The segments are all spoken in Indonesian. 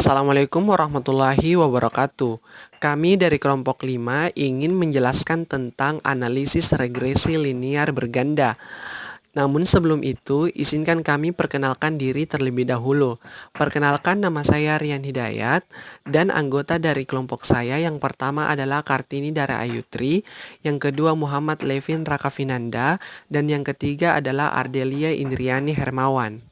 Assalamualaikum warahmatullahi wabarakatuh. Kami dari kelompok 5 ingin menjelaskan tentang analisis regresi linear berganda. Namun sebelum itu, izinkan kami perkenalkan diri terlebih dahulu. Perkenalkan, nama saya Rian Hidayat, dan anggota dari kelompok saya yang pertama adalah Kartini Dara Ayutri, yang kedua Muhammad Levin Rakafinanda, dan yang ketiga adalah Ardelia Indriani Hermawan.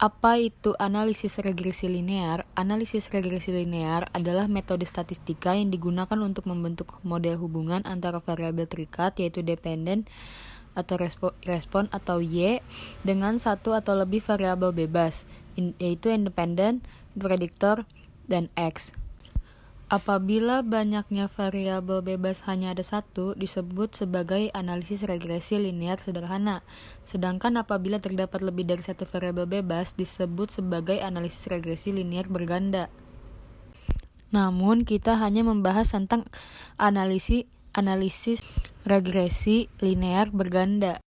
Apa itu analisis regresi linear? Analisis regresi linear adalah metode statistika yang digunakan untuk membentuk model hubungan antara variabel terikat, yaitu dependen atau respon atau Y, dengan satu atau lebih variabel bebas, yaitu independen, prediktor, dan X. Apabila banyaknya variabel bebas hanya ada satu, disebut sebagai analisis regresi linear sederhana. Sedangkan apabila terdapat lebih dari satu variabel bebas, disebut sebagai analisis regresi linear berganda. Namun, kita hanya membahas tentang analisis regresi linear berganda.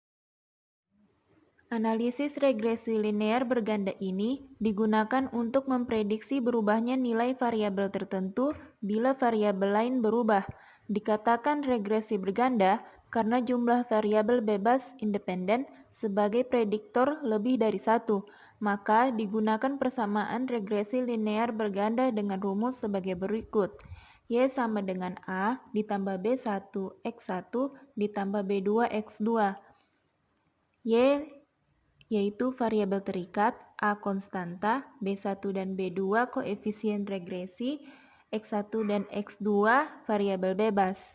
Analisis regresi linear berganda ini digunakan untuk memprediksi berubahnya nilai variabel tertentu bila variabel lain berubah. Dikatakan regresi berganda karena jumlah variabel bebas independen sebagai prediktor lebih dari satu. Maka digunakan persamaan regresi linear berganda dengan rumus sebagai berikut. Y sama dengan A ditambah B1 X1 ditambah B2 X2. Y yaitu variabel terikat, A konstanta, B1 dan B2 koefisien regresi, X1 dan X2 variabel bebas.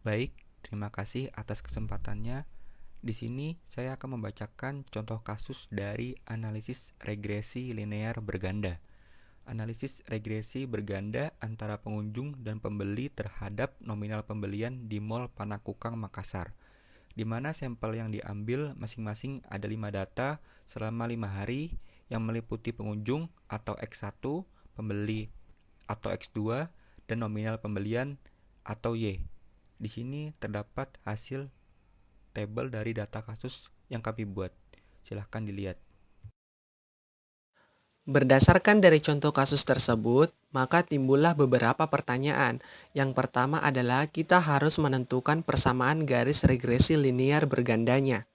Baik, terima kasih atas kesempatannya. Di sini saya akan membacakan contoh kasus dari analisis regresi linear berganda. Analisis regresi berganda antara pengunjung dan pembeli terhadap nominal pembelian di Mall Panakukang Makassar, di mana sampel yang diambil masing-masing ada 5 data selama 5 hari yang meliputi pengunjung atau X1, pembeli atau X2, dan nominal pembelian atau Y. Di sini terdapat hasil tabel dari data kasus yang kami buat. Silahkan dilihat. Berdasarkan dari contoh kasus tersebut, maka timbullah beberapa pertanyaan. Yang pertama adalah kita harus menentukan persamaan garis regresi linear bergandanya.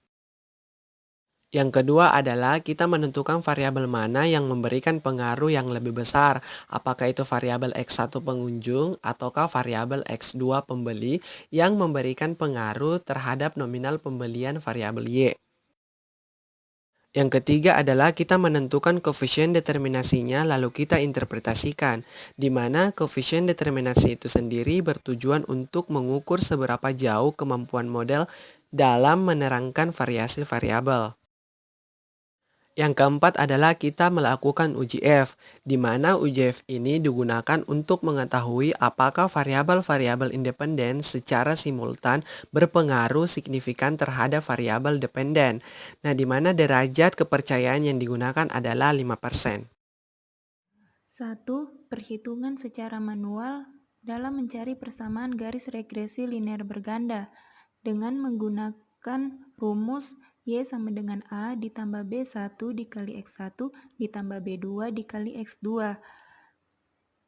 Yang kedua adalah kita menentukan variabel mana yang memberikan pengaruh yang lebih besar, apakah itu variabel X1 pengunjung ataukah variabel X2 pembeli yang memberikan pengaruh terhadap nominal pembelian variabel Y. Yang ketiga adalah kita menentukan koefisien determinasinya lalu kita interpretasikan, di mana koefisien determinasi itu sendiri bertujuan untuk mengukur seberapa jauh kemampuan model dalam menerangkan variasi variabel. Yang keempat adalah kita melakukan uji F, di mana uji F ini digunakan untuk mengetahui apakah variabel-variabel independen secara simultan berpengaruh signifikan terhadap variabel dependen. Nah, di mana derajat kepercayaan yang digunakan adalah 5%. 1. Perhitungan secara manual dalam mencari persamaan garis regresi linear berganda dengan menggunakan rumus Y sama dengan A ditambah B1 dikali X1 ditambah B2 dikali X2.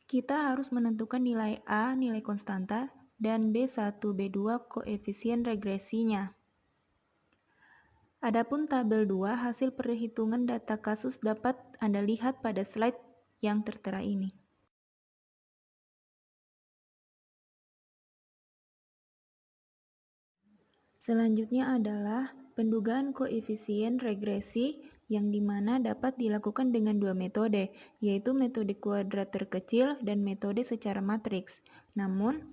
Kita harus menentukan nilai A, nilai konstanta, dan B1, B2 koefisien regresinya. Adapun tabel 2 hasil perhitungan data kasus dapat Anda lihat pada slide yang tertera ini. Selanjutnya adalah pendugaan koefisien regresi yang dimana dapat dilakukan dengan dua metode, yaitu metode kuadrat terkecil dan metode secara matriks. Namun,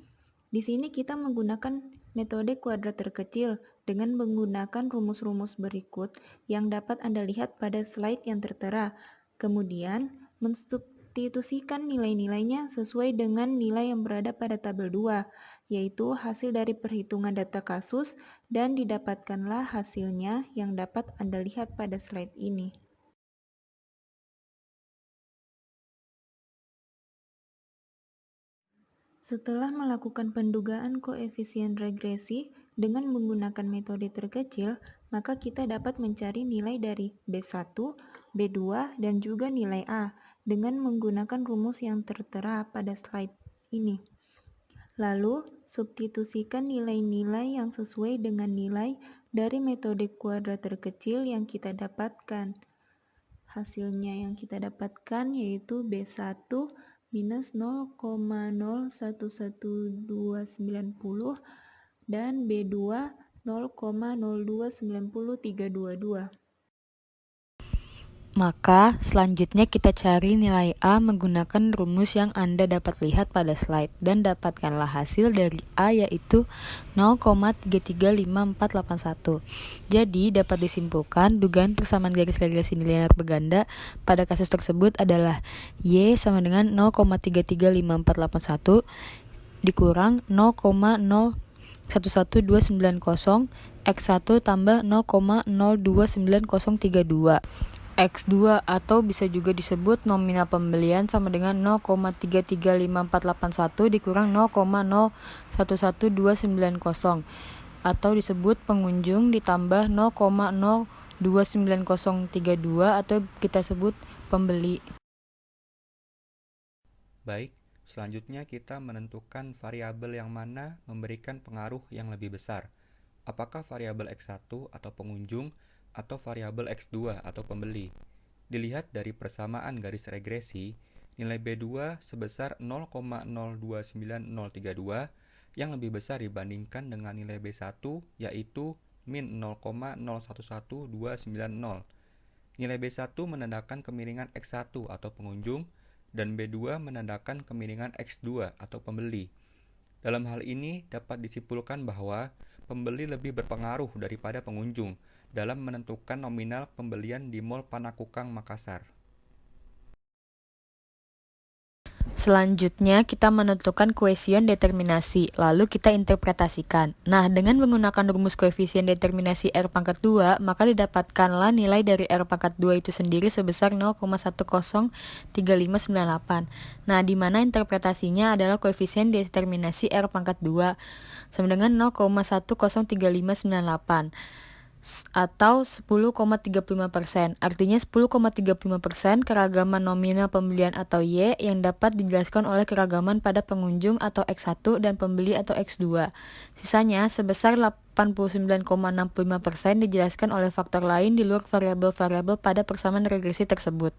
di sini kita menggunakan metode kuadrat terkecil dengan menggunakan rumus-rumus berikut yang dapat Anda lihat pada slide yang tertera. Kemudian, mensubstitusikan nilai-nilainya sesuai dengan nilai yang berada pada tabel 2, yaitu hasil dari perhitungan data kasus dan didapatkanlah hasilnya yang dapat Anda lihat pada slide ini. Setelah melakukan pendugaan koefisien regresi Dengan menggunakan metode terkecil, maka kita dapat mencari nilai dari B1, B2, dan juga nilai A dengan menggunakan rumus yang tertera pada slide ini. Lalu, substitusikan nilai-nilai yang sesuai dengan nilai dari metode kuadrat terkecil yang kita dapatkan. Hasilnya yang kita dapatkan yaitu B1 minus 0,011290 dan B2 0,02903222. Maka, selanjutnya kita cari nilai A menggunakan rumus yang Anda dapat lihat pada slide dan dapatkanlah hasil dari A yaitu 0,335481. Jadi, dapat disimpulkan dugaan persamaan garis regresi linear berganda pada kasus tersebut adalah Y sama dengan 0,335481 dikurang 0,011290 X1 tambah 0,029032. X2 atau bisa juga disebut nominal pembelian sama dengan 0,335481 dikurang 0,011290 atau disebut pengunjung ditambah 0,029032 atau kita sebut pembeli. Baik, selanjutnya kita menentukan variabel yang mana memberikan pengaruh yang lebih besar. Apakah variabel X1 atau pengunjung atau variabel X2 atau pembeli? Dilihat dari persamaan garis regresi, nilai B2 sebesar 0,029032 yang lebih besar dibandingkan dengan nilai B1 yaitu min 0,011290. Nilai B1 menandakan kemiringan X1 atau pengunjung dan B2 menandakan kemiringan X2 atau pembeli. Dalam hal ini dapat disimpulkan bahwa pembeli lebih berpengaruh daripada pengunjung dalam menentukan nominal pembelian di Mall Panakukang Makassar. Selanjutnya, kita menentukan koefisien determinasi, lalu kita interpretasikan. Nah, dengan menggunakan rumus koefisien determinasi R pangkat 2, maka didapatkanlah nilai dari R pangkat 2 itu sendiri sebesar 0,103598. Nah, di mana interpretasinya adalah koefisien determinasi R pangkat 2 sama dengan 0,103598. Atau 10,35%. Artinya 10,35% keragaman nominal pembelian atau Y yang dapat dijelaskan oleh keragaman pada pengunjung atau X1 dan pembeli atau X2. Sisanya sebesar 89,65% dijelaskan oleh faktor lain di luar variabel-variabel pada persamaan regresi tersebut.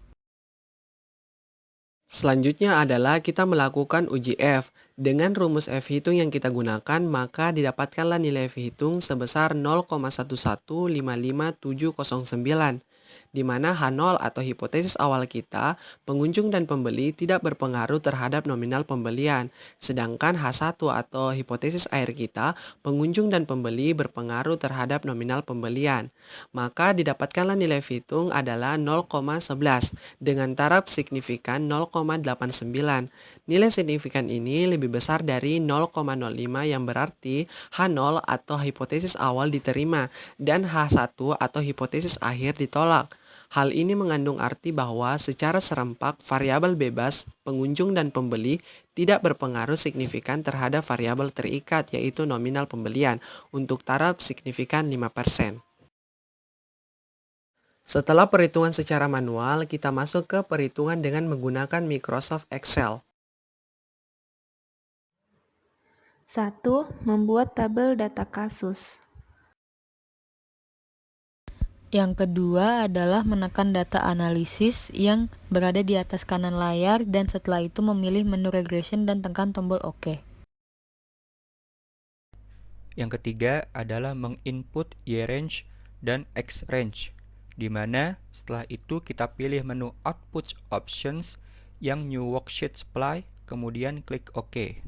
Selanjutnya adalah kita melakukan uji F. Dengan rumus F hitung yang kita gunakan, maka didapatkanlah nilai F hitung sebesar 0,1155709, di mana H0 atau hipotesis awal kita, pengunjung dan pembeli tidak berpengaruh terhadap nominal pembelian, sedangkan H1 atau hipotesis akhir kita, pengunjung dan pembeli berpengaruh terhadap nominal pembelian. Maka didapatkanlah nilai F hitung adalah 0,11 dengan taraf signifikan 0,89. Nilai signifikan ini lebih besar dari 0,05 yang berarti H0 atau hipotesis awal diterima dan H1 atau hipotesis akhir ditolak. Hal ini mengandung arti bahwa secara serempak variabel bebas, pengunjung dan pembeli tidak berpengaruh signifikan terhadap variabel terikat yaitu nominal pembelian untuk taraf signifikan 5%. Setelah perhitungan secara manual, kita masuk ke perhitungan dengan menggunakan Microsoft Excel. 1. Membuat tabel data kasus. Yang kedua adalah menekan data analisis yang berada di atas kanan layar dan setelah itu memilih menu regression dan tekan tombol OK. Yang ketiga adalah menginput Y-range dan X-range, di mana setelah itu kita pilih menu Output Options yang New Worksheet Supply, kemudian klik OK.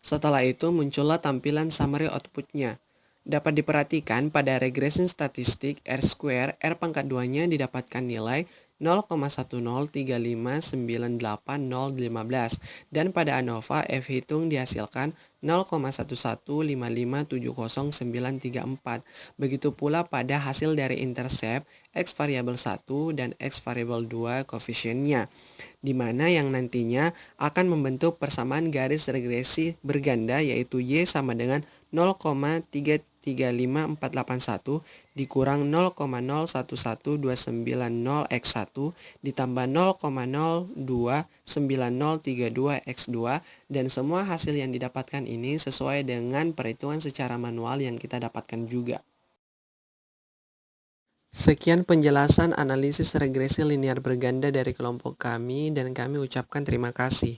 Setelah itu muncullah tampilan summary outputnya. Dapat diperhatikan pada regression statistik R-square, R pangkat 2-nya didapatkan nilai 0,103598015 dan pada ANOVA F hitung dihasilkan 0,115570934. Begitu pula pada hasil dari intercept X variabel 1 dan X variabel 2 koefisiennya, di mana yang nantinya akan membentuk persamaan garis regresi berganda yaitu Y sama dengan 0,335481 dikurang 0,011290x1 ditambah 0,029032x2 dan semua hasil yang didapatkan ini sesuai dengan perhitungan secara manual yang kita dapatkan juga. Sekian penjelasan analisis regresi linear berganda dari kelompok kami dan kami ucapkan terima kasih.